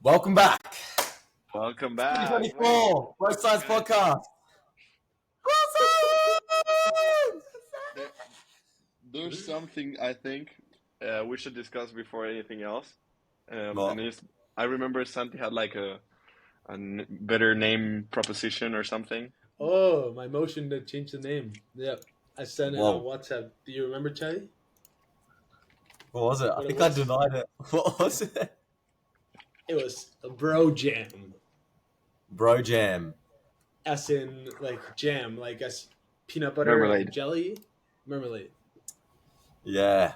Welcome back. Welcome back. 2024, Both Sides Podcast. There's something I think we should discuss before anything else. What? I remember Santi had like a better name proposition or something. Oh, my motion to change the name. Yep. I sent it Whoa. on WhatsApp. Do you remember, Charlie? What was it? I What it think I was? denied it. What was it? It was a bro jam. Bro Jam. As in, like, jam. Like, as peanut butter Marmalade. and jelly. Marmalade. Yeah.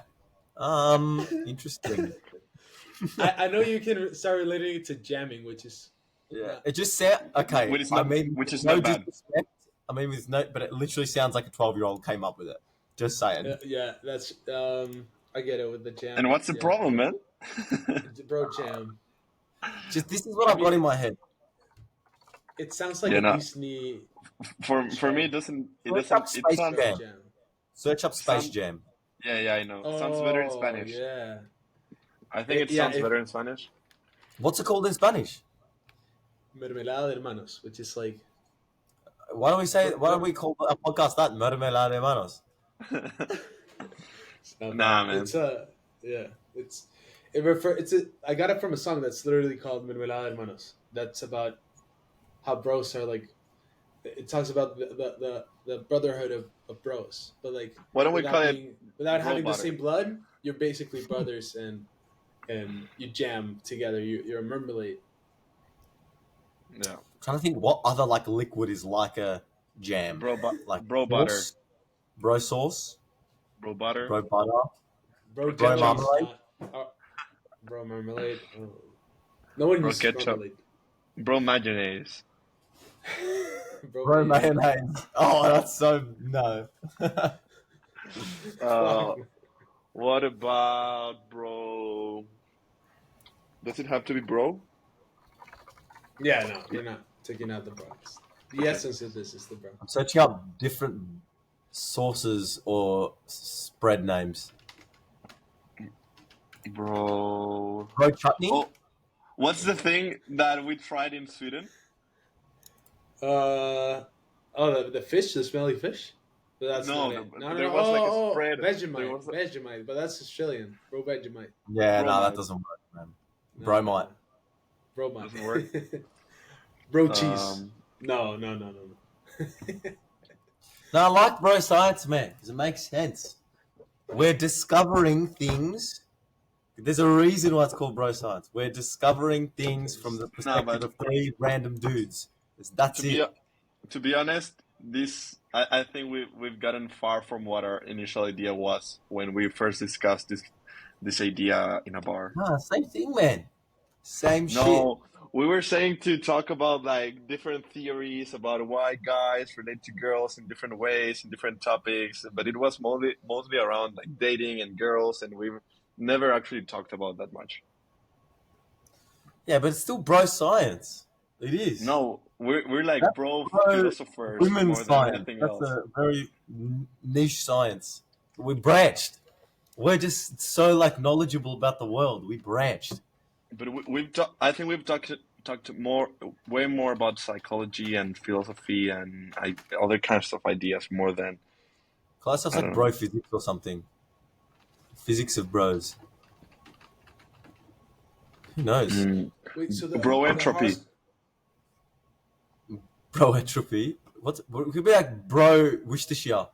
Interesting. I know you can start relating it to jamming, which is... Yeah. It just sounds okay. Which is not no bad. disrespect. But it literally sounds like a 12-year-old came up with it. Just saying. Yeah, that's... I get it with the jam. And what's the problem, man? Bro jam. Just this is what I've got in my head. It sounds like Yeah, a no. Disney For me, it sounds. Space bro Jam. jam. Search up Space Sound- Jam. Yeah, I know. Sounds better in Oh, Spanish. Yeah. I think it Yeah, sounds if- better in Spanish. What's it called in Spanish? Mermelada de hermanos, which is like... Why don't we call our podcast that? Mermelada de Manos. Nah, man. I got it from a song that's literally called Mermelada de Hermanos. That's about how bros are like. It talks about the brotherhood of bros, but like Why don't we without call it being- without bro having the butter? same blood? You're basically brothers, and you jam together. You're a marmalade. Yeah, I'm trying to think what other like liquid is like a jam. Like bro butter, sauce? Bro sauce, bro butter. bro butter. Bro, Bro jelly's marmalade? bro marmalade. Oh. No one Bro uses ketchup. marmalade. Bro mayonnaise. Bro mayonnaise. Oh, that's so no. What about bro? Does it have to be bro? Yeah, no, you're not taking out the bros. The essence of this is the bro. I'm searching up different sauces or spread names. Bro. Bro chutney. Oh, what's the thing that we tried in Sweden? The fish, the smelly fish. But that's No, not it. there was like a spread. There Vegemite, was a- Vegemite, but that's Australian. Bro Vegemite. Yeah, no, Bromide. that doesn't work, man. No, Bromite. Bromite. Doesn't work? Bro cheese. Um, No. No, I like bro science, man, because it makes sense. We're discovering things. There's a reason why it's called bro science. We're discovering things from the perspective of three random dudes. That's it. To be honest, I think we've gotten far from what our initial idea was when we first discussed this idea in a bar. Nah, same thing, man. Same shit. No, we were saying to talk about like different theories about why guys relate to girls in different ways, in different topics, but it was mostly around like dating and girls, and we've never actually talked about that much. Yeah, but it's still bro science. It is. No, we're like That's bro bro philosophers women's more than science. anything That's else. a very niche science. We branched. We're just so like knowledgeable about the world. We branched. But I think we've talked way more about psychology and philosophy and other kinds of ideas more than Class stuff's I like don't bro physics or something. Physics of bros. Who knows? Wait, so Bro entropy. Bro entropy. What could be like bro Worcestershire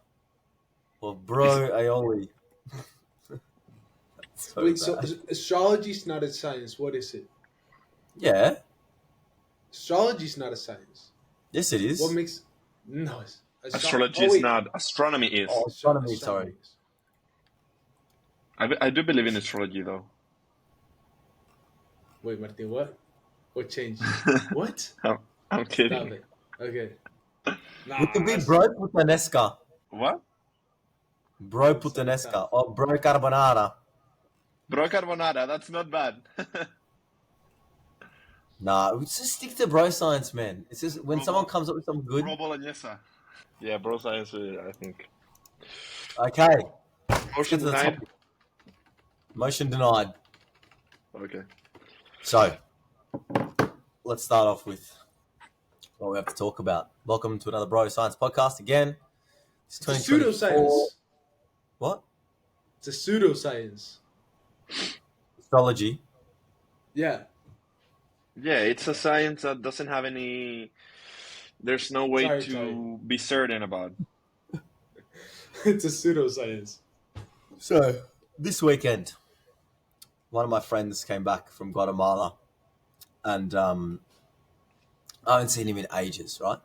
or bro aioli. Wait, so bad. astrology's not a science. What is it? Yeah. Astrology's not a science. Yes, it is. What makes no? Astrology is not. Astronomy is. Oh, astronomy. Sorry. I do believe in astrology though. Wait, Martin, what? What changed? What? I'm Stop kidding. it. Okay. We could be bro puttanesca. What? Bro puttanesca or bro carbonara. Bro carbonara. That's not bad. Nah, we just stick to bro science, man. It's just when someone comes up with something good. Bro bolognese. Yeah, bro science. I think. Okay. Motion to the denied. Motion denied. Okay. So, let's start off with what we have to talk about. Welcome to another Bro Science podcast again. It's It's a 2024. pseudoscience. What? It's a pseudoscience. Astrology. Yeah. Yeah, it's a science that doesn't have any. There's no way Sorry. to be certain about. It's a pseudoscience. So, this weekend, one of my friends came back from Guatemala, and I haven't seen him in ages, right?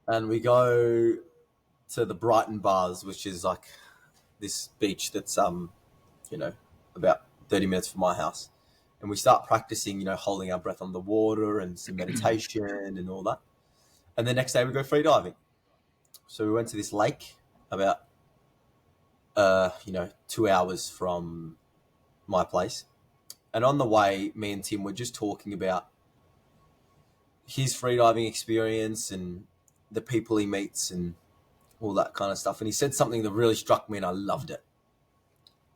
And we go to the Brighton Bars, which is like this beach that's about 30 minutes from my house. And we start practicing, holding our breath on the water and some meditation and all that. And the next day we go free diving. So we went to this lake about 2 hours from my place. And on the way, me and Tim were just talking about his freediving experience and the people he meets and all that kind of stuff. And he said something that really struck me and I loved it.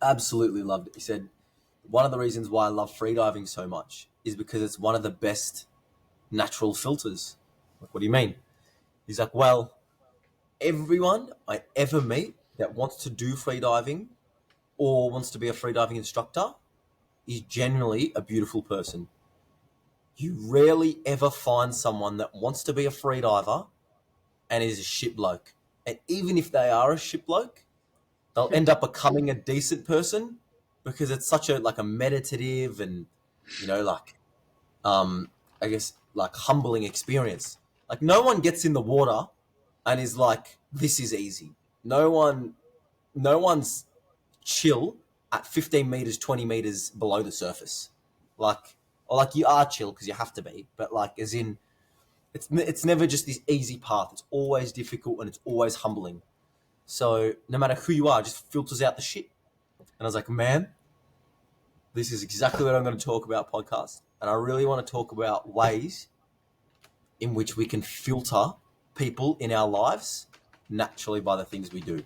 Absolutely loved it. He said, one of the reasons why I love freediving so much is because it's one of the best natural filters. Like, what do you mean? He's like, well, everyone I ever meet that wants to do freediving or wants to be a freediving instructor is generally a beautiful person. You rarely ever find someone that wants to be a freediver and is a shit bloke. And even if they are a shit bloke, they'll end up becoming a decent person because it's such a meditative and I guess like humbling experience. Like no one gets in the water and is like, this is easy. No one's chill at 15 meters, 20 meters below the surface. Like you are chill because you have to be, but like as in, it's never just this easy path. It's always difficult and it's always humbling. So no matter who you are, it just filters out the shit. And I was like, man, this is exactly what I'm going to talk about podcast. And I really want to talk about ways in which we can filter people in our lives naturally by the things we do.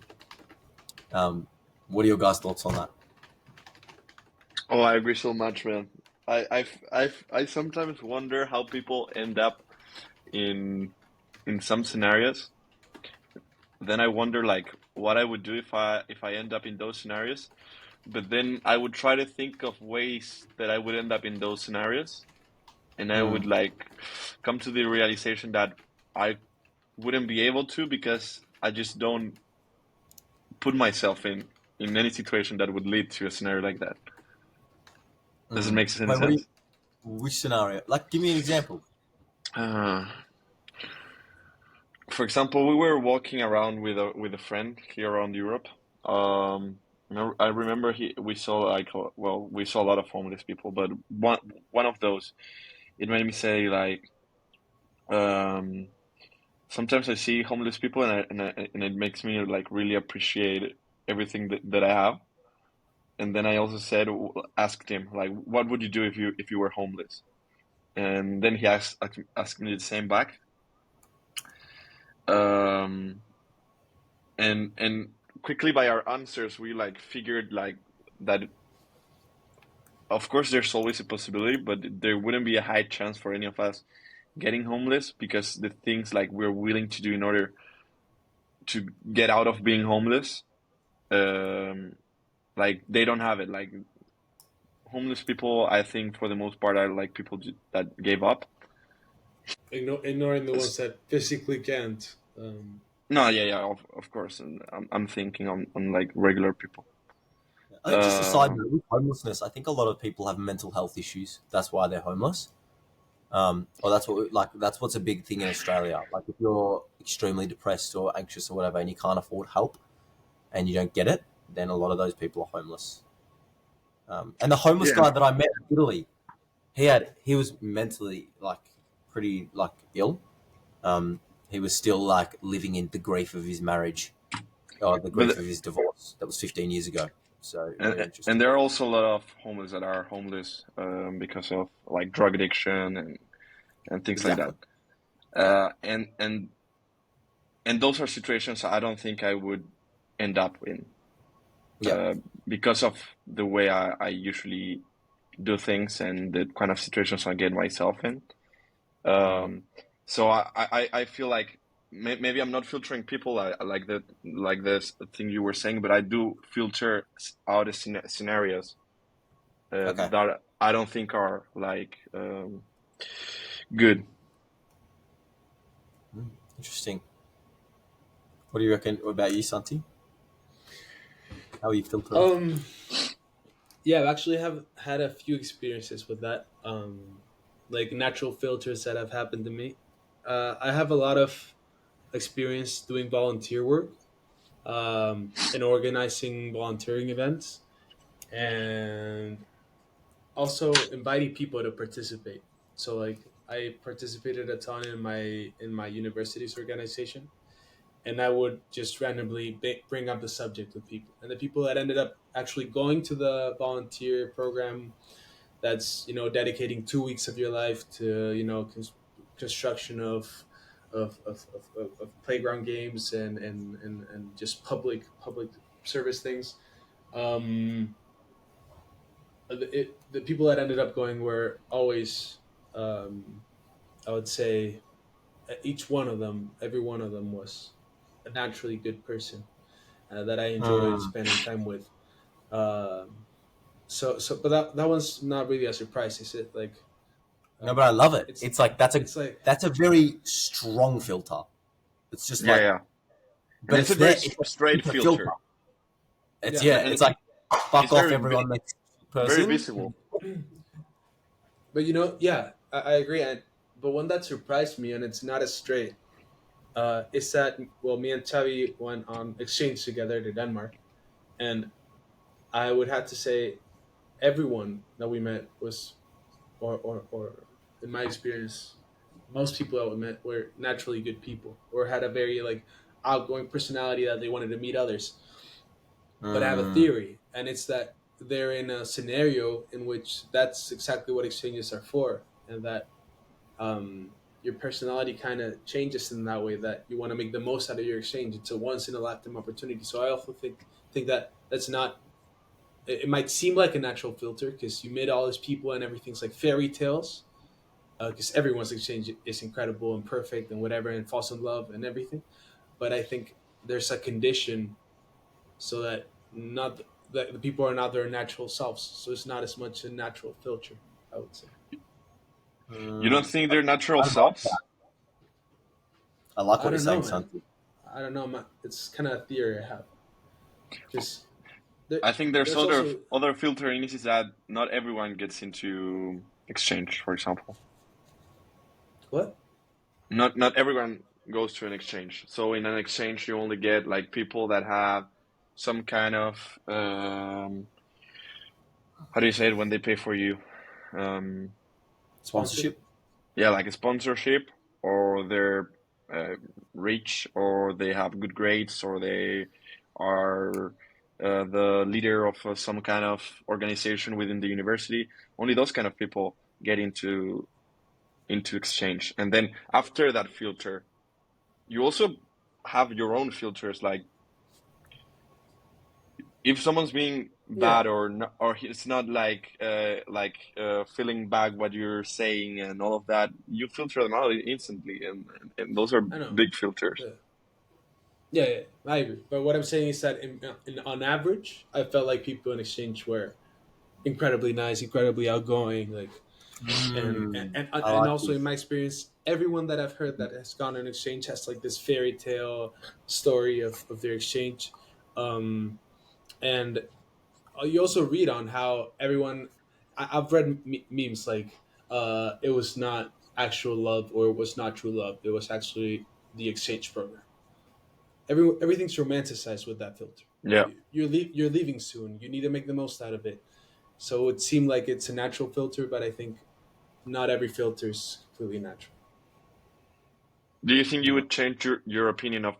What are your guys' thoughts on that? Oh, I agree so much, man. I sometimes wonder how people end up in some scenarios. Then I wonder like what I would do if I end up in those scenarios. But then I would try to think of ways that I would end up in those scenarios, and I would like come to the realization that I wouldn't be able to because I just don't put myself in any situation that would lead to a scenario like that. Does it make any Wait, sense? which scenario? Like, give me an example. For example, we were walking around with a friend here around Europe. I remember we saw we saw a lot of homeless people, but one of those, it made me say like, sometimes I see homeless people and it makes me like really appreciate everything that I have. And then I also asked him like, what would you do if you were homeless? And then he asked me the same back. And quickly by our answers, we like figured like that. Of course, there's always a possibility, but there wouldn't be a high chance for any of us getting homeless because the things like we're willing to do in order to get out of being homeless, like they don't have it. Like homeless people, I think for the most part are like people that gave up. Ignoring the ones that physically can't. No, yeah, of course. And I'm thinking on like regular people. I think just a side note with homelessness, I think a lot of people have mental health issues. That's why they're homeless. Or that's what's a big thing in Australia. Like if you're extremely depressed or anxious or whatever, and you can't afford help, and you don't get it, then a lot of those people are homeless. And the homeless Yeah. guy that I met in Italy, he was mentally like pretty like ill. He was still like living in the grief of his marriage or the grief But of his divorce. That was 15 years ago. So very and interesting. there are also a lot of homeless that are homeless because of like drug addiction and things like Exactly. that. Yeah. And those are situations I don't think I would end up in Yeah. because of the way I usually do things and the kind of situations I get myself in. Mm. So I feel like maybe I'm not filtering people like that, like this thing you were saying, but I do filter out the scenarios Okay. that I don't think are like good. Interesting. What do you reckon? What about you, Santi? How are you filtering? Yeah, I've actually have had a few experiences with that. Like natural filters that have happened to me. I have a lot of experience doing volunteer work, and organizing volunteering events, and also inviting people to participate. So like I participated a ton in my university's organization, and I would just randomly bring up the subject with people, and the people that ended up actually going to the volunteer program, that's dedicating 2 weeks of your life to construction of playground games and just public service things. um the people that ended up going were always, um I would say, each one of them, every one of them was a naturally good person, that I enjoyed Mm. spending time with. um but that one's not really a surprise, is it? Like, No, but I um love it. it's It's like it's like, that's a very strong filter. It's just Yeah, like, yeah, and but it's a it's very there. straight It's a filter. filter, It's yeah. yeah. and It's like it's fuck off very everyone next very person. visible. But yeah, I agree. But one that surprised me, and it's not as straight, is that, well, me and Chavi went on exchange together to Denmark, and I would have to say everyone that we met was, or in my experience, most people that we met were naturally good people, or had a very like outgoing personality that they wanted to meet others. But I have a Mm. theory, and it's that they're in a scenario in which that's exactly what exchanges are for, and that, your personality kind of changes in that way, that you want to make the most out of your exchange. It's a once in a lifetime opportunity. So I also think that that's not. It might seem like a natural filter because you meet all these people and everything's like fairy tales. Because everyone's exchange is incredible and perfect and whatever, and falls in love and everything. But I think there's a condition so that not that the people are not their natural selves. So it's not as much a natural filter, I would say. You don't Mm. think they're natural I like that. selves? I like I what you're don't know, saying, man. Santi. I don't know. It's kind of a theory I have. Because I think there's there's also other filtering is that not everyone gets into exchange, for example. what? Not everyone goes to an exchange. So in an exchange, you only get like people that have some kind of how do you say it when they pay for you? Um, Sponsored? Sponsorship. yeah, like a sponsorship, or they're rich, or they have good grades, or they are the leader of some kind of organization within the university. Only those kind of people get into exchange, and then after that filter, you also have your own filters. Like if someone's being Yeah, bad or not, or it's not feeling back what you're saying and all of that, you filter them out instantly, and those are I know. big filters. Yeah. Yeah, I agree. But what I'm saying is that on average, I felt like people in exchange were incredibly nice, incredibly outgoing, like, Mm. I and like also in this. my experience, everyone that I've heard that has gone on exchange has like this fairy tale story of their exchange. Um, and you also read on how everyone, I've read memes like, it was not actual love, or it was not true love, it was actually the exchange program. Everything's romanticized with that filter. Yeah. You're leaving soon, you need to make the most out of it. So it seemed like it's a natural filter, but I think not every filter is completely natural. Do you think you Mm. would change your opinion of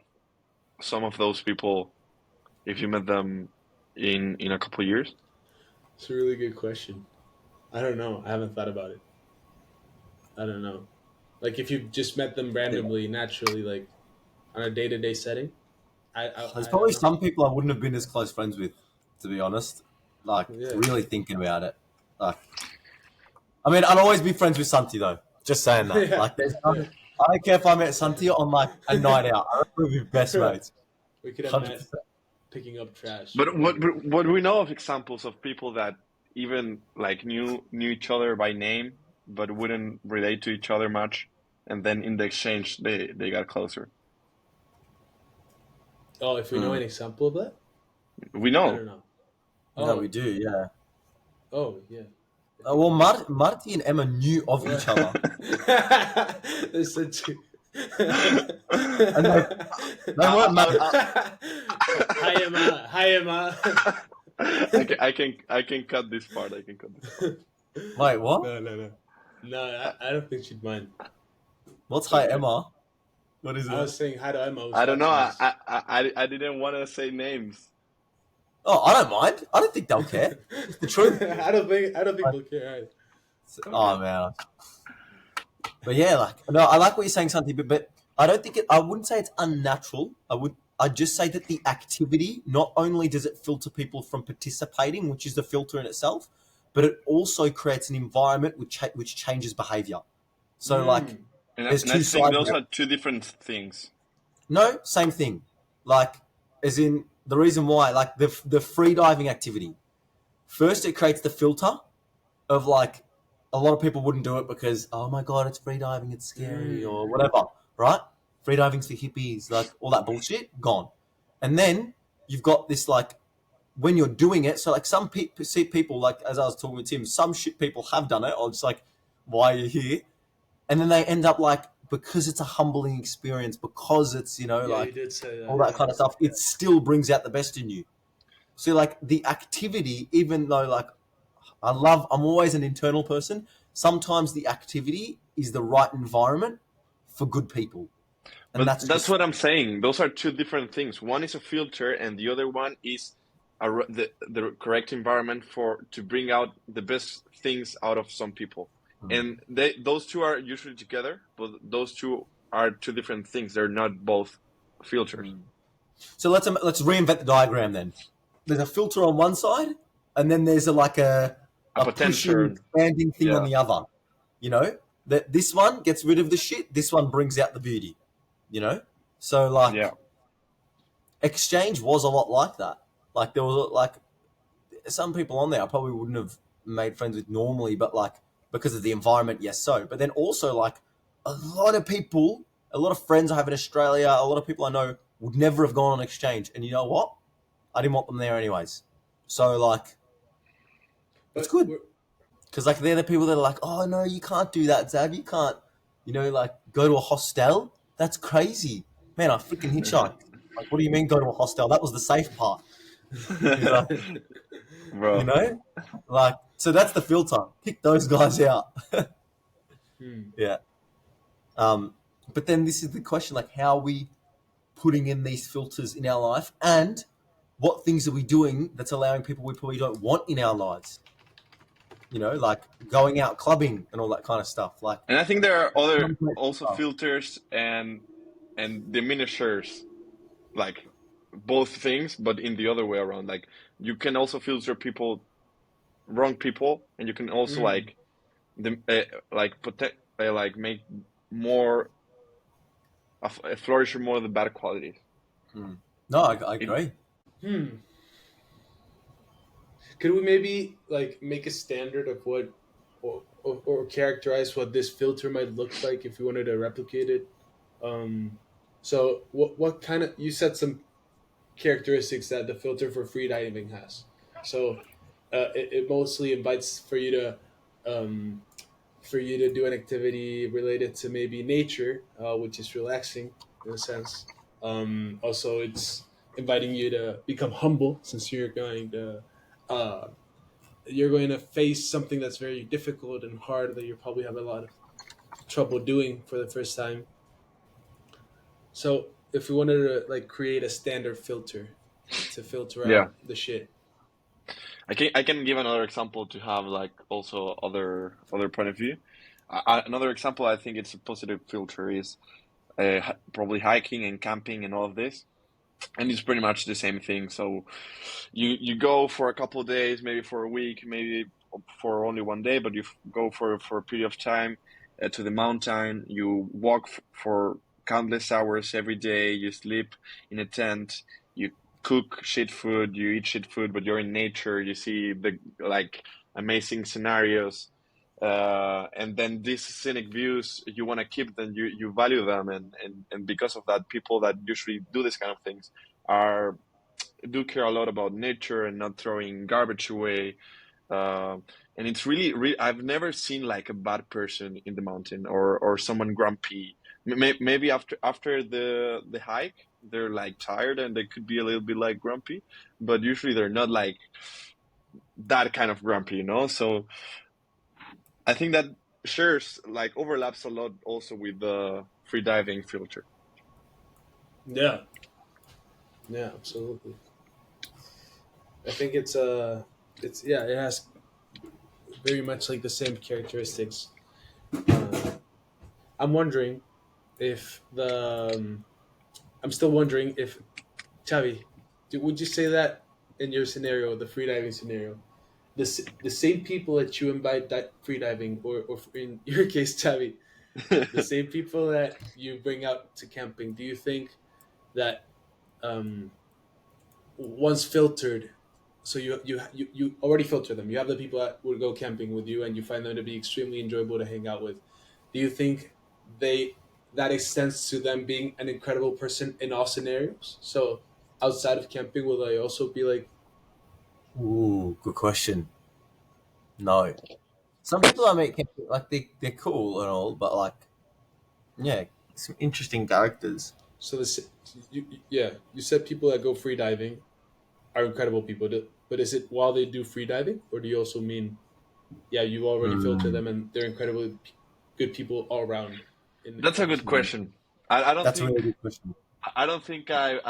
some of those people if you met them in a couple of years? It's a really good question. I don't know, I haven't thought about it. I don't know. Like, if you just met them Yeah. randomly, naturally, like on a day-to-day setting, There's I don't probably know. some people I wouldn't have been as close friends with, to be honest. Like Yeah. really thinking about it. Like I mean, I'd always be friends with Santi though. Just saying that. Yeah. Like, there's Yeah. I don't care if I met Santi on like a night out. I reckon we'd be best mates. We could have 100%. met picking up trash. But what we know of examples of people that even like knew each other by name, but wouldn't relate to each other much, and then in the exchange they got closer. Oh, if we know an example of that? We I know. don't know. No, we do, yeah. Oh, yeah. Well, Marty and Emma knew of each other. They're such. And they weren't married. Hi Emma. Hi Emma. I can cut this part. I can cut this part. Wait, what? No, I don't think she'd mind. What's hi, Emma? What is I was it? saying hi to Emma. I don't know. I didn't want to say names. Oh, I don't mind. I don't think they'll care. It's the truth. I don't think they'll care either. Oh man. But yeah, like no, I like what you're saying, Santi. But I don't think I wouldn't say it's unnatural. I'd just say that the activity not only does it filter people from participating, which is the filter in itself, but it also creates an environment which changes behavior. So like, And there's I two think sides. those are two different things. No, same thing. Like, as in the reason why, like the free diving activity. First, it creates the filter of like a lot of people wouldn't do it because, oh my god, it's free diving, it's scary or whatever, right? Free diving's for hippies, like all that bullshit, gone. And then you've got this like when you're doing it. So like some people, like as I was talking with Tim, some shit people have done it. Or just like, why are you here? And then they end up like, because it's a humbling experience, because it's, you you did say that. all that kind of stuff, it still brings out the best in you. So like the activity, even though like I'm always an internal person, sometimes the activity is the right environment for good people. And But that's what I'm saying. Those are two different things. One is a filter, and the other one is the correct environment to bring out the best things out of some people. And those two are usually together, but those two are two different things. They're not both filters. So let's reinvent the diagram then. There's a filter on one side, and then there's a pushing, expanding thing on the other. You know, that this one gets rid of the shit. This one brings out the beauty. You know, so like, exchange was a lot like that. Like there was like some people on there I probably wouldn't have made friends with normally, but like because of the environment, yes, so. But then also like a lot of friends I have in Australia, a lot of people I know would never have gone on exchange, and you know what? I didn't want them there anyways. So like, it's good because like they're the people that are like, oh no, you can't do that, Zab. You can't, like go to a hostel. That's crazy, man. I freaking hitchhiked. Like, what do you mean go to a hostel? That was the safe part. Bro. Like, so that's the filter. Pick those guys out. Yeah. But then this is the question: like, how are we putting in these filters in our life, and what things are we doing that's allowing people we probably don't want in our lives? Like going out clubbing and all that kind of stuff. Like, and I think there are other also filters and diminishers, like both things, but in the other way around. Like you can also filter wrong people, and you can also like make more flourish more the bad qualities. No, I agree. Could we maybe like make a standard of what or characterize what this filter might look like if we wanted to replicate it? So what kind of, you said some characteristics that the filter for free diving has. So it mostly invites for you to do an activity related to maybe nature, which is relaxing in a sense. Also, it's inviting you to become humble, since you're going to face something that's very difficult and hard that you probably have a lot of trouble doing for the first time. So if we wanted to like create a standard filter to filter out the shit. I can give another example to have like also other point of view. Another example, I think it's a positive filter, is probably hiking and camping and all of this, and it's pretty much the same thing. So you go for a couple of days, maybe for a week, maybe for only one day, but you go for a period of time to the mountain. You walk for countless hours every day. You sleep in a tent. You cook shit food. You eat shit food, but you're in nature. You see the like amazing scenarios. And then these scenic views, you want to keep them, you value them, and because of that, people that usually do this kind of things are do care a lot about nature and not throwing garbage away. Uh, and it's I've never seen like a bad person in the mountain or someone grumpy. Maybe after the hike, they're like tired and they could be a little bit like grumpy, but usually they're not like that kind of grumpy, you know? So I think that shares like overlaps a lot also with the free diving filter. Yeah, yeah, absolutely. I think it has very much like the same characteristics. Uh, I'm wondering if I'm still wondering if Chavi, would you say that in your scenario, the freediving scenario, the same people that you invite freediving, or in your case, Chavi, the same people that you bring out to camping, do you think that um, once filtered, so you already filter them, you have the people that would go camping with you and you find them to be extremely enjoyable to hang out with, do you think they that extends to them being an incredible person in all scenarios? So outside of camping, will they also be like, Ooh, good question. No. Some people I meet, like they're cool and all, but like, yeah, some interesting characters. so this yeah, you said people that go free diving are incredible people, but is it while they do free diving, or do you also mean, yeah, you already filter Mm, them and they're incredibly good people all around in That's a every good scenario? question. I don't that's a think really good question.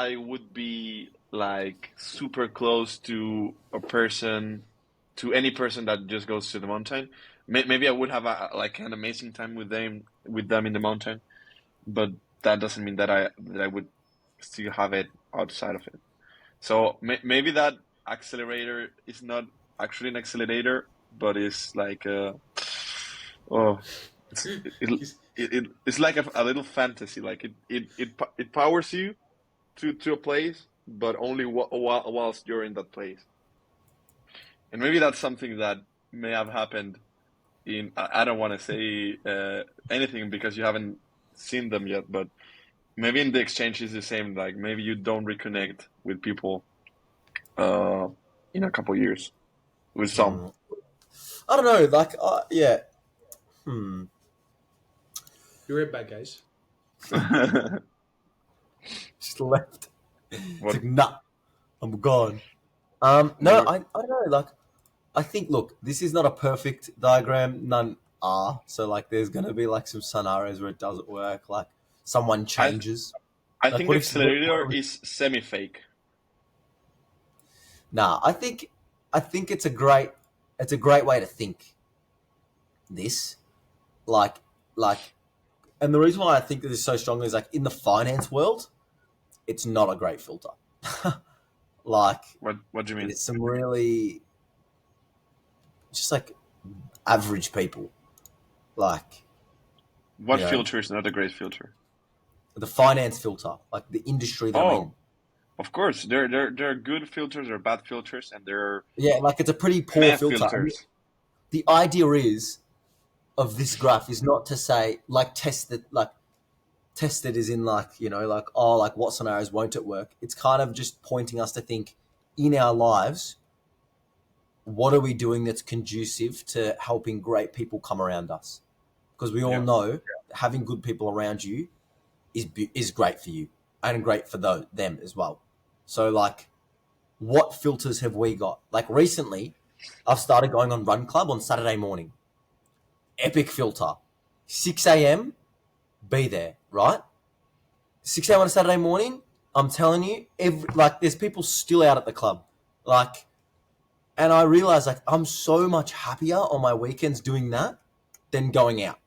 I would be like super close to a person, to any person that just goes to the mountain. Maybe I would have like an amazing time with them in the mountain, but that doesn't mean that I would still have it outside of it. So maybe that accelerator is not actually an accelerator, but it's like oh, it's it's like a little fantasy. Like it powers you to a place, but only whilst you're in that place. And maybe that's something that may have happened in. I don't want to say anything because you haven't seen them yet, but maybe in the exchange is the same. Like maybe you don't reconnect with people uh, in a couple years with some. Mm. I don't know. Like, yeah. Hmm. You're right back, guys. Just left. It's What like, nah, I'm gone. No, never? I don't know. Like, I think, look, this is not a perfect diagram. None are. So, like, there's going to be, like, some scenarios where it doesn't work. Like, someone I changes. I Like, think what if, what Accelerator if is semi-fake. nah, I think it's a great way to think this. Like, like, and the reason why I think this is so strong is, like, in the finance world, it's not a great filter. Like, What do you mean? there's some really, just like average people. Like, What you know, filter is not a great filter? the finance filter, like the industry they're Oh, in. of course. There are good filters, there are bad filters, and there are Yeah, like it's a pretty poor meh filter. And filters. the idea is of this graph is not to say like test it is in like, like, oh, like what scenarios won't it work. It's kind of just pointing us to think in our lives, what are we doing that's conducive to helping great people come around us? Because we all Yeah. know having good people around you is great for you and great for them as well. So like, what filters have we got? Like recently, I've started going on Run Club on Saturday morning. Epic filter, 6 a.m. Be there, right? 6 a.m. on a Saturday morning. I'm telling you, there's people still out at the club, like, and I realize like I'm so much happier on my weekends doing that than going out.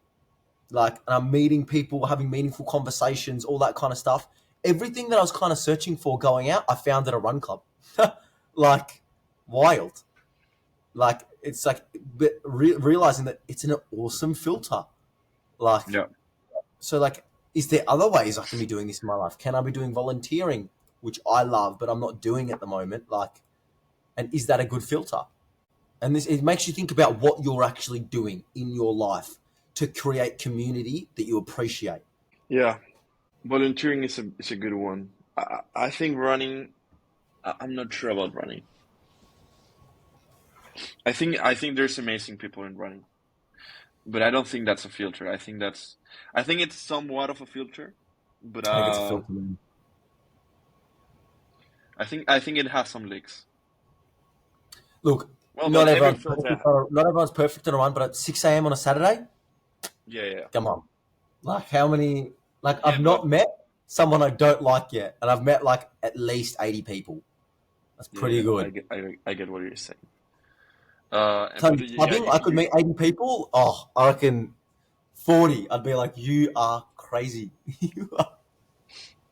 Like, and I'm meeting people, having meaningful conversations, all that kind of stuff. Everything that I was kind of searching for going out, I found at a run club. Like, wild. Like, it's like realizing that it's an awesome filter. Like, Yeah. so like, is there other ways I can be doing this in my life? Can I be doing volunteering, which I love, but I'm not doing at the moment? Like, and is that a good filter? And this, it makes you think about what you're actually doing in your life to create community that you appreciate. Yeah. Volunteering is a good one. I think running. I'm not sure about running. I think there's amazing people in running, but I don't think that's a filter. I think it's somewhat of a filter, but I think it's a filter, man. I think it has some leaks. Look, Well, not but every everyone's filter. perfect. Not everyone's perfect on a run, but at 6 a.m. on a Saturday, Yeah. come on. Like, how many? Like, Yeah, I've but not met someone I don't like yet, and I've met like at least 80 people. That's pretty yeah, good. I get what you're saying. Tell But me, yeah, clubbing, I could meet 80 people. Oh, I reckon 40. I'd be like, you are crazy. You are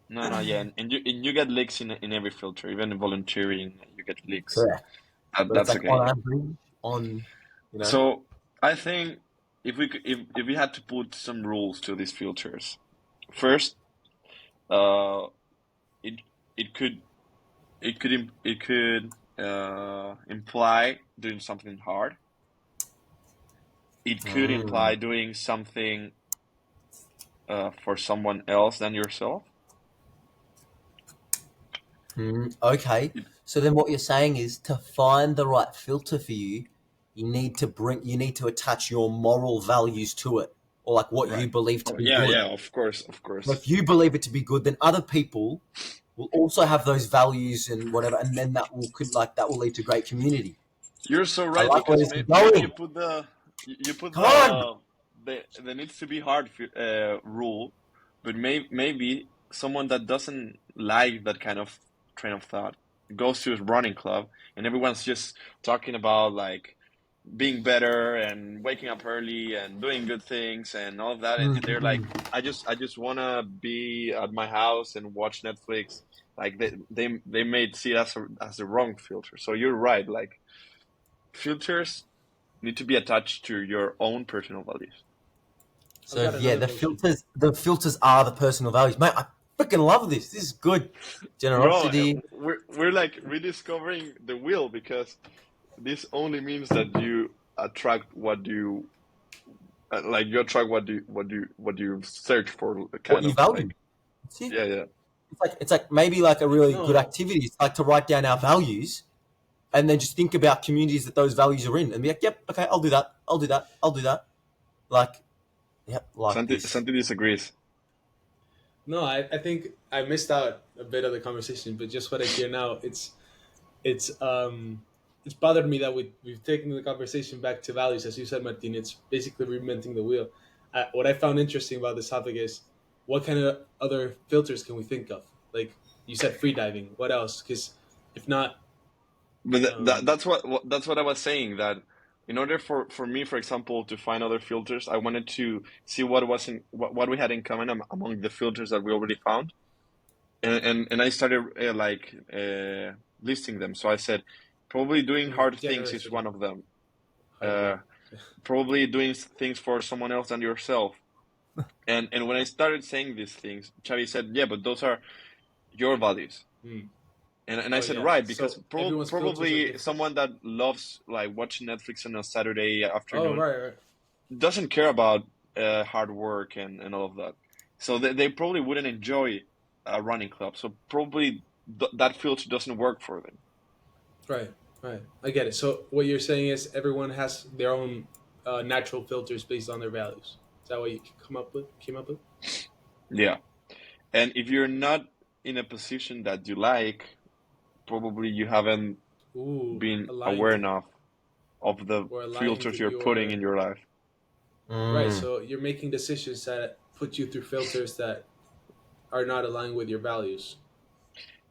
no, yeah, and you get leaks in every filter, even in volunteering, you get leaks. correct. But it's That's like okay. on average, on, you know. So I think if we had to put some rules to these filters, first, uh, it it could it could imply doing something hard. It could Mm. imply doing something for someone else than yourself. Okay. It, So then what you're saying is to find the right filter for you, you need to attach your moral values to it, or like what you right. believe to Oh be yeah, good. yeah. Of course, of So course. if you believe it to be good, then other people will also have those values and whatever, and then that will lead to great community. You're so I right like where because this is maybe you going. put Come on. the needs to be hard rule, but maybe someone that doesn't like that kind of train of thought goes to a running club and everyone's just talking about like being better and waking up early and doing good things and all of that, and they're like, Mm-hmm. I just wanna be at my house and watch Netflix. Like they made see it as a wrong filter. So you're right. Like filters need to be attached to your own personal values. I've So got yeah, another question. the filters are the personal values, mate. I freaking love this. This is good. Bro, Generosity. we're like rediscovering the wheel because this only means that you attract what you like. You attract what you search for, What kind you of value. like. That's it. Yeah. It's like maybe like a really good No, activity. It's like to write down our values and then just think about communities that those values are in and be like, yep, okay, I'll do that. I'll do that. I'll do that. Like, yep, like this. Santi disagrees. no, I think I missed out a bit of the conversation, but just what I hear now, it's it's bothered me that we've taken the conversation back to values, as you said, Martin. It's basically reinventing the wheel. What I found interesting about this topic is what kind of other filters can we think of? Like you said, free diving. What else? Because if not, But um, that's what I was saying. That in order for me, for example, to find other filters, I wanted to see what we had in common among the filters that we already found, and I started listing them. So I said, probably doing hard things is generosity, one of them. hard Uh, work. Probably doing things for someone else than yourself. And when I started saying these things, Chavi said, "Yeah, but those are your values." Hmm. And I Oh said, yeah. right, because So everyone's filters are probably different. someone that loves like watching Netflix on a Saturday Oh afternoon right, right. doesn't care about hard work and all of that. So they probably wouldn't enjoy a running club. So probably that filter doesn't work for them. Right, right. I get it. So what you're saying is everyone has their own natural filters based on their values. Is that what you came up with? Yeah. And if you're not in a position that you like, probably you haven't Ooh, been aware aligned enough of the or aligned filters you're putting in your your life. right. Mm. So you're making decisions that put you through filters that are not aligned with your values.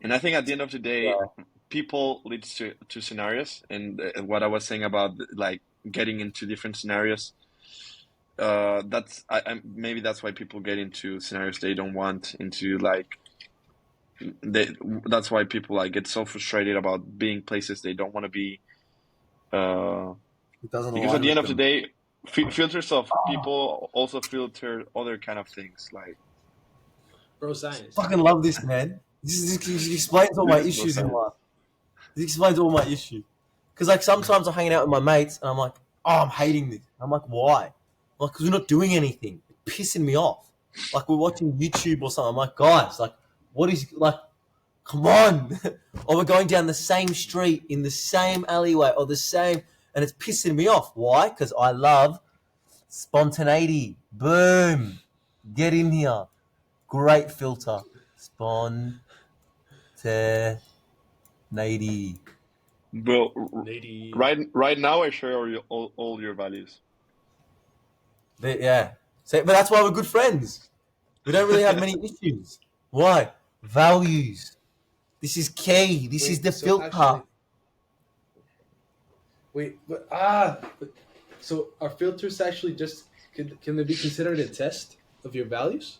And I think at the end of the day, Yeah. people leads to scenarios. And what I was saying about like getting into different scenarios, maybe that's why people get into scenarios they don't want into. Like they that's why people like get so frustrated about being places they don't want to be. Uh, it doesn't Because at align the end with of the them. day, filters of people also filter other kind of things. Like Bro, science. Fucking love this, man. This explains all my this is no issues in sense. life. This explains all my issues. Because like sometimes I'm hanging out with my mates and I'm like, oh, I'm hating this. I'm like, why? I'm like, because we're not doing anything. It's pissing me off. Like we're watching YouTube or something. I'm like, guys, like, what is like? Come on. Or we're going down the same street in the same alleyway or the same, and it's pissing me off. Why? Because I love spontaneity. Boom. Get in here. Great filter. Spontaneity. Bro, Lady. right now I share all your values. Yeah. So, but that's why we're good friends. We don't really have many issues. Why? Values. This is key. This is the so filter. actually, so are filters actually just can they be considered a test of your values?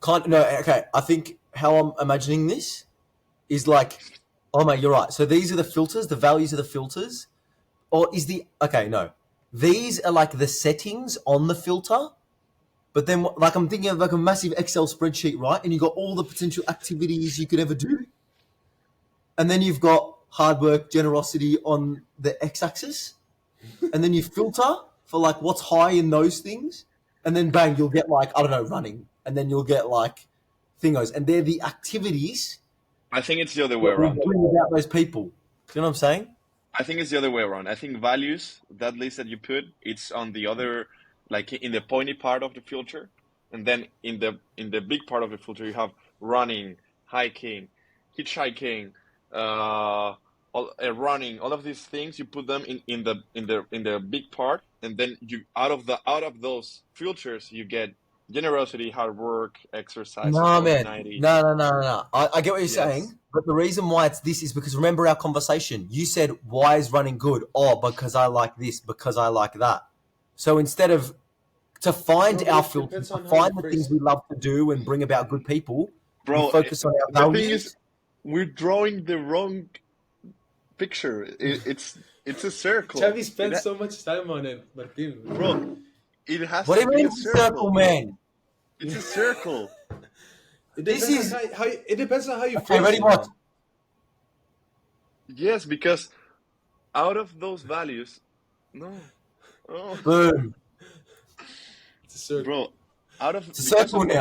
Okay. I think how I'm imagining this is like, oh mate, you're right. So these are the filters, the values are the filters. Or is okay, no. These are like the settings on the filter. But then, like, I'm thinking of like a massive Excel spreadsheet, right? And you've got all the potential activities you could ever do. And then you've got hard work, generosity on the x-axis. And then you filter for like what's high in those things. And then bang, you'll get like, I don't know, running. And then you'll get like thingos. And they're the activities I think it's the other way that will around. bring about those people. Do you know what I'm saying? I think it's the other way around. I think values, that list that you put, it's on the other, like in the pointy part of the filter, and then in the big part of the filter you have running, hiking, hitchhiking, running. All of these things you put them in the big part, and then you out of those filters you get generosity, hard work, exercise, No, man. spontaneity. No. I get what you're Yes. saying, but the reason why it's this is because remember our conversation. You said, why is running good? Oh, because I like this, because I like that. So instead of to find No, but our it filters, depends to on how find you the things phrase we it. love to do and bring about good people, we Bro, focus on our the thing values. is, we're drawing the wrong picture. It's a circle. Chavi spends so much time on it, Martin. Bro, it has What do to you be mean a it's a circle, circle. man? It's a circle. It This depends is on how it depends on how you okay. phrase Ready? it. Watch. Yes, because out of those values, no, oh, Boom. It's a circle. bro, out of It's a because circle of those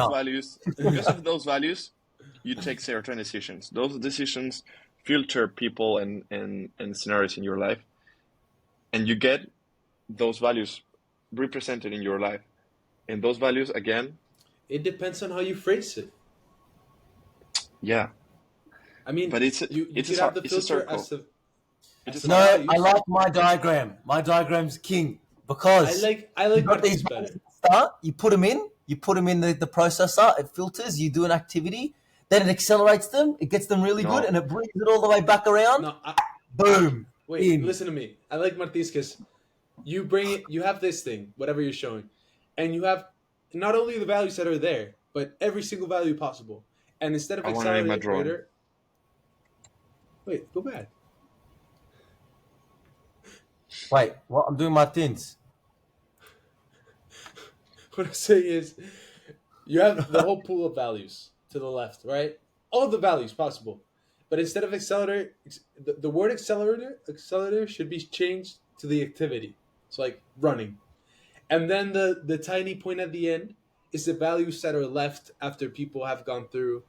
now. values, you take certain decisions. Those decisions filter people and scenarios in your life, and you get those values represented in your life. And those values, again, It depends on how you phrase it. yeah, I mean, but you it's could have the it's a filter circle. as the It's as a the No, circle. I values. like my diagram. My diagram's king because I you like got these Martin's values better. at the start. You put them in the processor. It filters. You do an activity, then it accelerates them. It gets them really good, No, and it brings it all the way back around. No, Boom. wait, In. listen to me. I like Martin's because you bring it. You have this thing, whatever you're showing, and you have not only the values that are there, but every single value possible. And instead of I want to make my drawing. accelerator, wait, go back. Wait, what? I'm doing my things. What I'm saying is, you have the whole pool of values to the left, right? All the values possible. But instead of accelerator, the word accelerator should be changed to the activity. So like running. And then the tiny point at the end is the values that are left after people have gone through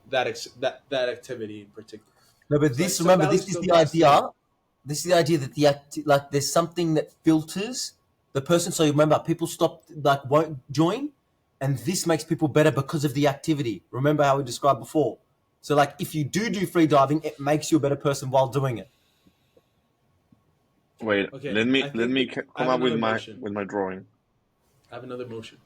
that activity in particular. No, but So this, some remember, values this is still the pass idea. through. This is the idea that like there's something that filters the person. So remember, people stop like won't join, and this makes people better because of the activity. Remember how we described before. So like if you do free diving, it makes you a better person while doing it. wait. Okay, Let me I think I come have up with another motion. my drawing. I have another motion.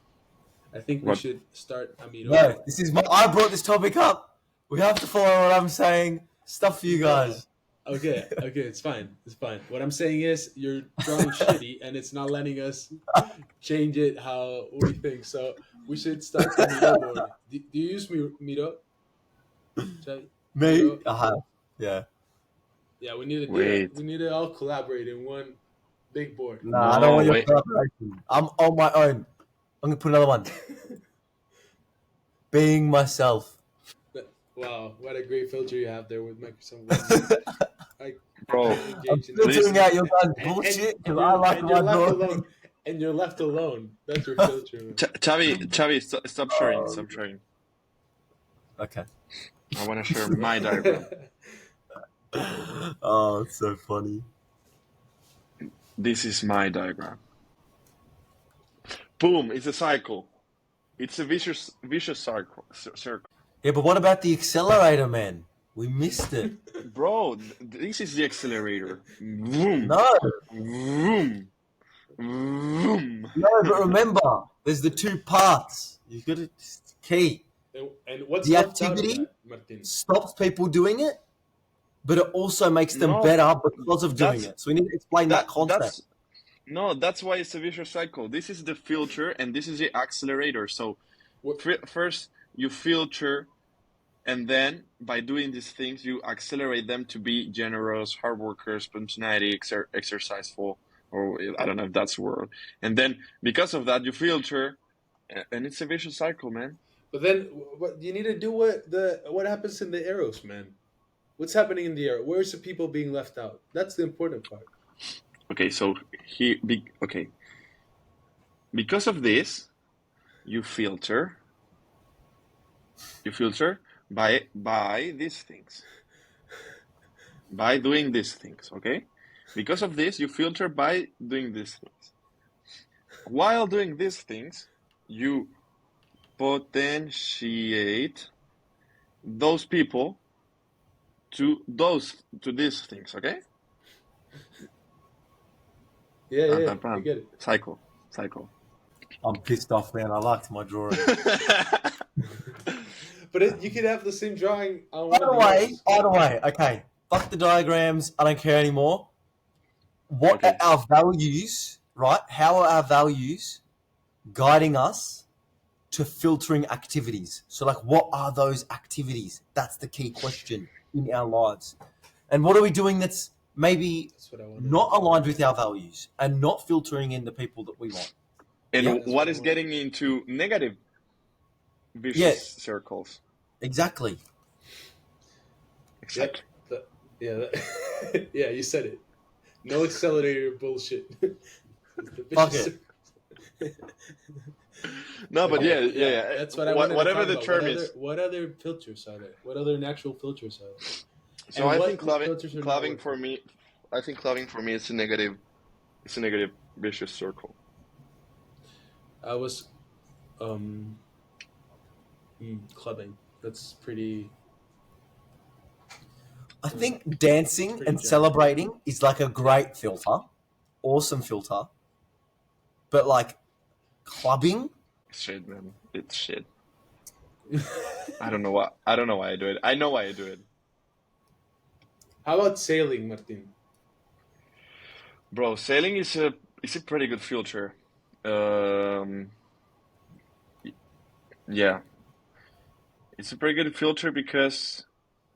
I think we What? should start Amido. No, this is I brought this topic up. We have to follow what I'm saying. Stuff for you guys. Okay, it's fine. It's fine. What I'm saying is you're drawing shitty and it's not letting us change it how we think. So we should start the Miro board. Do you use Miro? Me? Miro? Uh-huh. Yeah. Yeah, we need to get it. Wait. We need to all collaborate in one big board. Nah, I don't No, want your wait. collaboration. I'm on my own. I'm gonna put another one. Being myself. Wow, what a great filter you have there with Microsoft Word. I Bro, can't I'm engage in that. this filtering out your guys' And bullshit because I like you're my left drawing. alone. And you're left alone. That's your filter, man. Chavi, stop sharing. Stop sharing. Okay. I want to share my diagram. Oh, it's so funny. This is my diagram. Boom! It's a cycle. It's a vicious circle. Yeah, but what about the accelerator, man? We missed it. Bro, this is the accelerator. Vroom, No, vroom, vroom. no, but remember, there's the two parts. You got to key. And what's The left out of activity that, Martin? stops people doing it, but it also makes them No, better because of doing that's it. So we need to explain that concept. that's why it's a vicious cycle. This is the filter and this is the accelerator. So What, first you filter, and then by doing these things you accelerate them to be generous, hard workers, spontaneity, exerciseful, or I don't know if that's a word. And then because of that you filter, and it's a vicious cycle, man. but then what you need to do what happens in the arrows, man. What's happening in the arrow? Where's the people being left out? That's the important part. Okay, so because of this you filter by these things, by doing these things. Okay, because of this you filter by doing these things. While doing these things you potentiate those people to these things. Okay. Yeah, I get it. Cycle. I'm pissed off, man. I liked my drawing. But you could have the same drawing on By one of the way, okay. Fuck the diagrams. I don't care anymore. What Okay. are our values, right? How are our values guiding us to filtering activities? So, like, what are those activities? That's the key question in our lives. And what are we doing that's maybe That's what I want. not aligned with our values and not filtering in the people that we want? And Yeah. what is getting into negative vicious circles? Exactly. Exactly. Yep. Yeah, you said it. No accelerator bullshit. Fuck it. No, but yeah. That's what I wanted Whatever to the talk term about. is. What other filters are there? What other natural filters are there? So And I what think filters are not clubbing working? for me. I think clubbing for me is a negative. It's a negative vicious circle. I was clubbing. That's pretty. I think dancing Pretty and general. celebrating is like a great filter, awesome filter. But like clubbing, Shit, man. It's shit. I don't know why I do it. I know why I do it. How about sailing, Martin? Bro, sailing is a pretty good filter. Yeah, it's a pretty good filter because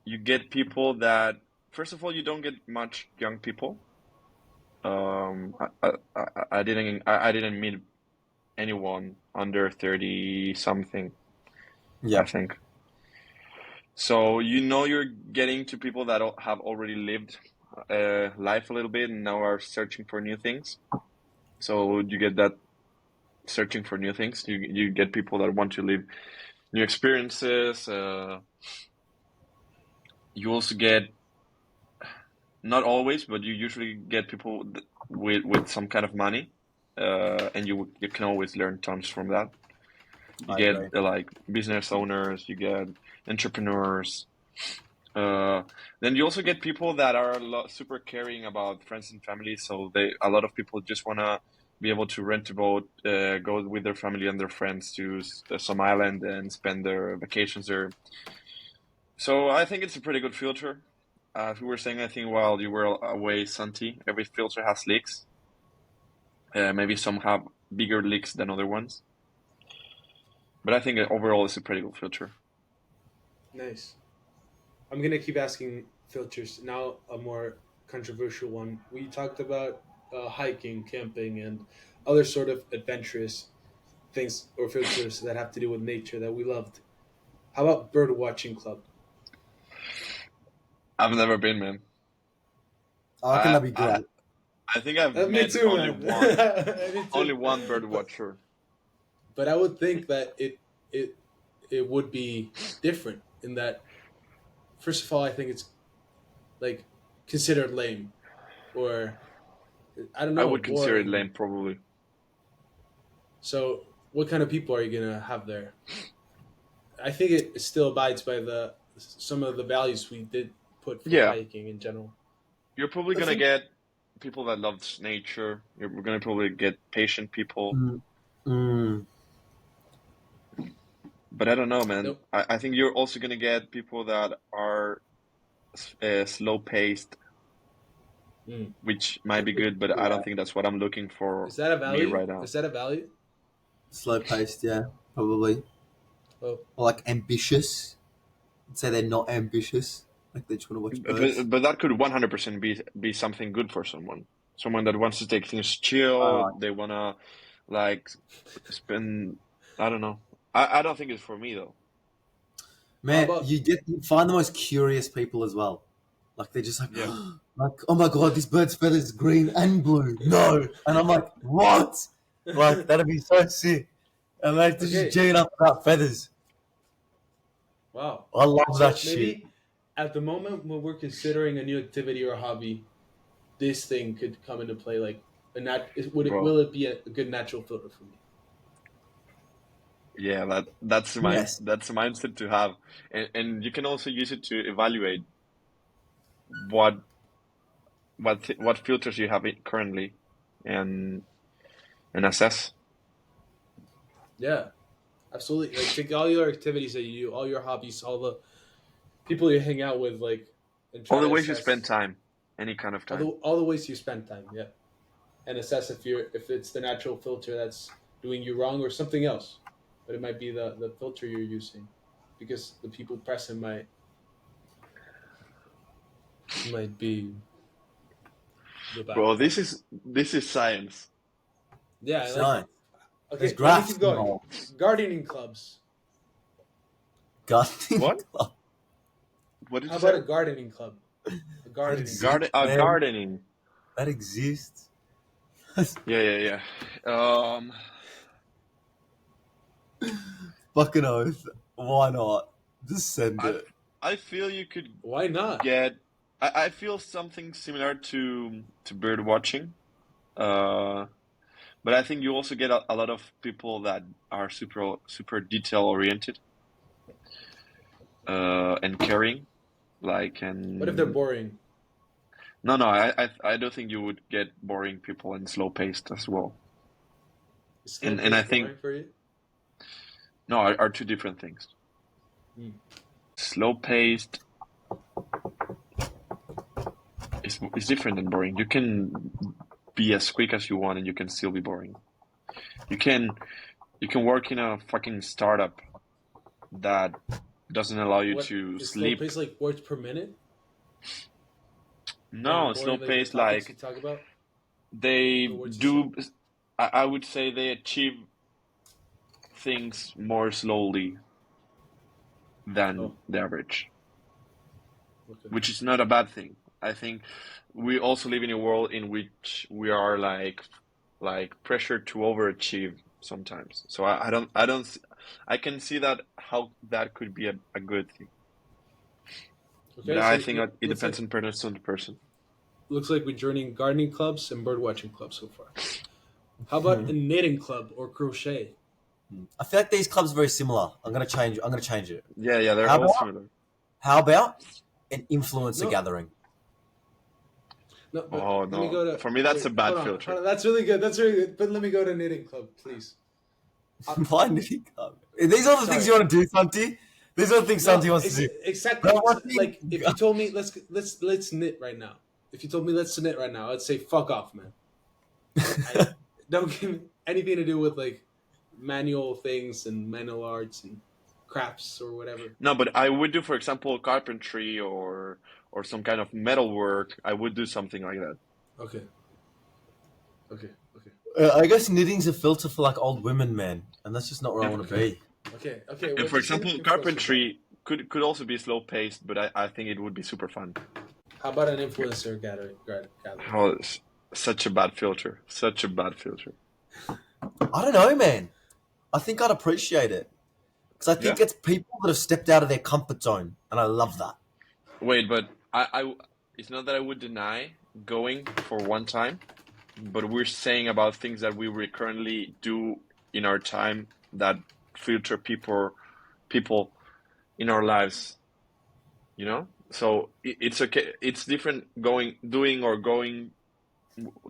you get people that, first of all, you don't get much young people. I didn't meet anyone under 30 something. yeah, I think. So you're getting to people that have already lived life a little bit and now are searching for new things. So you get that searching for new things. You get people that want to live new experiences. You also get, not always, but you usually get people with some kind of money, and you can always learn tons from that. You I get agree. like business owners, you get entrepreneurs. Then you also get people that are super caring about friends and family. So a lot of people just want to be able to rent a boat, go with their family and their friends to some island and spend their vacations there. So I think it's a pretty good filter. As we were saying, I think while you were away, Santi, every filter has leaks. Maybe some have bigger leaks than other ones. But I think overall it's a pretty good filter. Nice. I'm gonna keep asking filters. Now a more controversial one. We talked about hiking, camping, and other sort of adventurous things or filters that have to do with nature that we loved. How about bird watching club? I've never been, man. I reckon I that'd be I great. I think I've Me met too, man. Me only too. one bird But watcher. but I would think that it it would be different in that first of all, I think it's like considered lame or I don't I know, would consider it lame, boring. probably. So, what kind of people are you gonna have there? I think it still abides by the some of the values we did put for Yeah, hiking in general. you're probably I gonna think. get people that love nature. You're gonna probably get patient people. Mm, mm, But I don't know, man. Nope. I think you're also gonna get people that are slow paced, Mm. which might be good, but I yeah, don't think that's what I'm looking for Is that a me value? right now. Is that a value? slow paced. Yeah, probably. Oh, Or like ambitious. I'd say they're not ambitious. Like they just want to watch birds. But that could 100% be something good for someone. Someone that wants to take things chill. Alright. They wanna like spend. I don't know. I don't think it's for me though. how Man, about you find the most curious people as well. Like they're just like, Yeah, like, oh my god, this bird's feathers green and blue. No, and I'm like, what? Like that'd be so sick. And like they're just okay? jigging up about feathers. Wow. I love that So shit. maybe at the moment when we're considering a new activity or a hobby, this thing could come into play. Like would it bro. will it be a good natural filter for me? Yeah, Yes. that's a mindset to have, and you can also use it to evaluate what what filters you have currently, and assess. Yeah, absolutely. Like take all your activities that you do, all your hobbies, all the people you hang out with, like, and All try the to ways you spend assess time, any kind of time. all the ways you spend time. Yeah, and assess if it's the natural filter that's doing you wrong or something else. But it might be the filter you're using, because the people present might be the bad Bro, part. this is science. Yeah, like Science. There's okay, let me graphs keep going. involved. Gardening clubs. Gardening What? club. What did How you about say? a gardening club? A That gardening club. exists, man. Gardening. That exists. Yeah. Fucking oath. Why not? Just send I it. I feel you could Why not? get. I feel something similar to bird watching. Uh, but I think you also get a lot of people that are super detail oriented, and caring. Like, What if they're and boring? no, I don't think you would get boring people and slow paced as well. Is slow And I pace think boring for you? no, are two different things. Hmm. Slow paced is different than boring. You can be as quick as you want and you can still be boring. You can work in a fucking startup that doesn't allow you What to is slow sleep. pace like words per minute? No, And slow boring like the pace, topics you like talk about they or words you say? do. I would say they achieve things more slowly than Oh, the average, okay. which is not a bad thing. I think we also live in a world in which we are like pressured to overachieve sometimes. So I don't I can see that how that could be a good thing. But Okay, I so think it looks depends like on person to person. we're joining gardening clubs and bird watching clubs so far. How about Hmm. a knitting club or crochet? I feel like these clubs are very similar. I'm gonna change. I'm gonna change it. Yeah, they're How all about similar. an influencer No, gathering? no, but Oh let me no, go to for me that's a wait. bad Hold filter. on. That's really good. That's really good. But let me go to knitting club, please. Uh, Why knitting club? These are the things sorry. you want to do, Santi. These are the things Santi No, wants to do. exactly. But So, watching, like, if you told me let's knit right now. If you told me let's knit right now, I'd say fuck off, man. I don't give me anything to do with like manual things and manual arts and crafts or whatever. No, but I would do, for example, carpentry or some kind of metal work. I would do something like that. Okay. Okay. Okay. I guess knitting's a filter for like old women, man, and that's just not where I want to be. Okay. Okay. And What for you say? example, Influencer. carpentry could also be slow paced, but I think it would be super fun. How about an influencer gathering? Oh, it's such a bad filter. Such a bad filter. I don't know, man. I think I'd appreciate it because I think Yeah. it's people that have stepped out of their comfort zone, and I love that. Wait, but it's not that I would deny going for one time, but we're saying about things that we recurrently do in our time that filter people in our lives, you know? So it's okay. It's different doing or going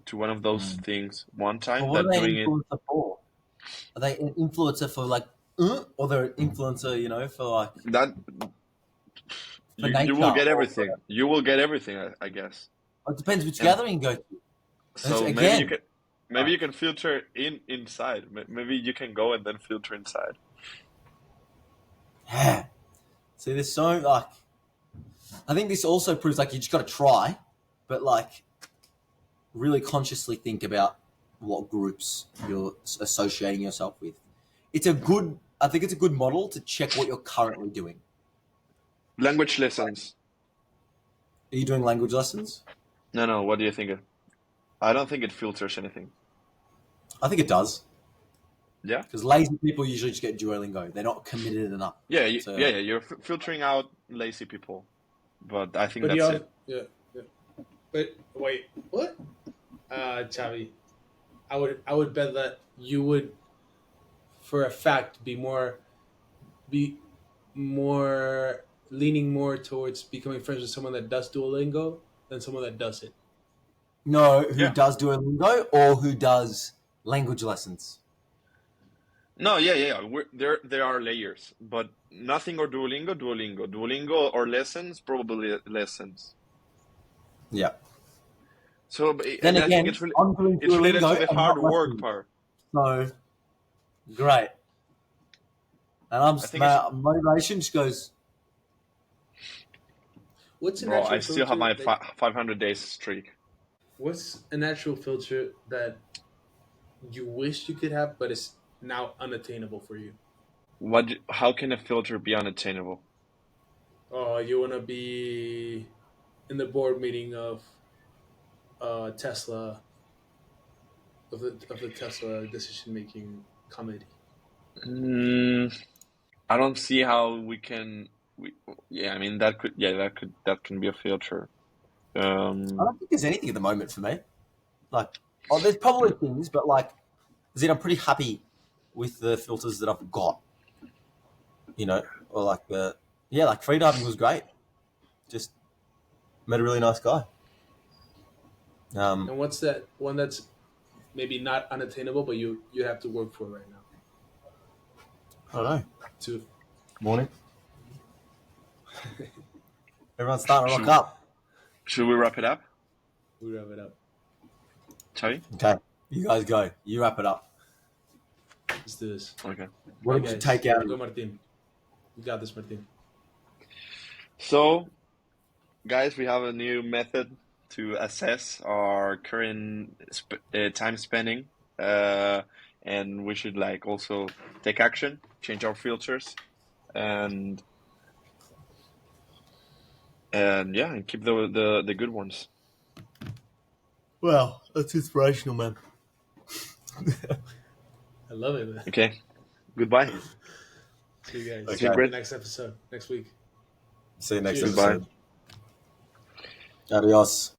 to one of those things one But time what are than they an doing it. influencer for? Are they an influencer for like, or they're an influencer, you know, for like That for you nature? will get Or everything. You will get everything, I guess. it depends which And gathering you go to. so Again, maybe you can filter inside. Maybe you can go and then filter inside. yeah. See, there's so like, I think this also proves like you just got to try, but like really consciously think about what groups you're associating yourself with. I think it's a good model to check what you're currently doing. Language lessons. Are you doing language lessons? No. What do you think? I don't think it filters anything. I think it does. Yeah. Because lazy people usually just get Duolingo. They're not committed enough. Yeah. So- Yeah. You're filtering out lazy people, but I think But that's it. yeah. But wait, what? Chavi, I would bet that you would, for a fact, be more leaning more towards becoming friends with someone that does Duolingo than someone that doesn't. No, who Yeah. does Duolingo or who does language lessons? No, yeah. There are layers, but nothing or Duolingo or lessons, probably lessons. Yeah. So, Then and I again, think I'm doing it's related Duolingo to the and hard not work lessons. part. So great. And I think my motivation just goes, What's a Bro, natural I still have filter? my 500 days streak. What's a natural filter that you wish you could have, but is now unattainable for you? How can a filter be unattainable? Oh, you want to be in the board meeting of Tesla, of the Tesla decision making committee. I don't see how we can. Yeah, I mean that can be a filter. I don't think there's anything at the moment for me. Like, there's probably things, but like, I'm pretty happy with the filters that I've got. You know, or like like freediving was great. Just met a really nice guy. And what's that one that's maybe not unattainable, but you have to work for right now? I don't know. To Morning. Everyone's starting to rock up. Should we wrap it up, we wrap it up. Xavi? Okay, you guys go. You wrap it up. Let's do this. Okay. What did you take out? Go, Martin. You got this, Martin. So, guys, we have a new method to assess our current time spending, and we should like also take action, change our filters, and yeah, and keep the good ones. Well, that's inspirational, man. I love it, man. Okay, goodbye. See you guys. Okay. See you in the next episode next week. See you next Cheers. episode. Adios.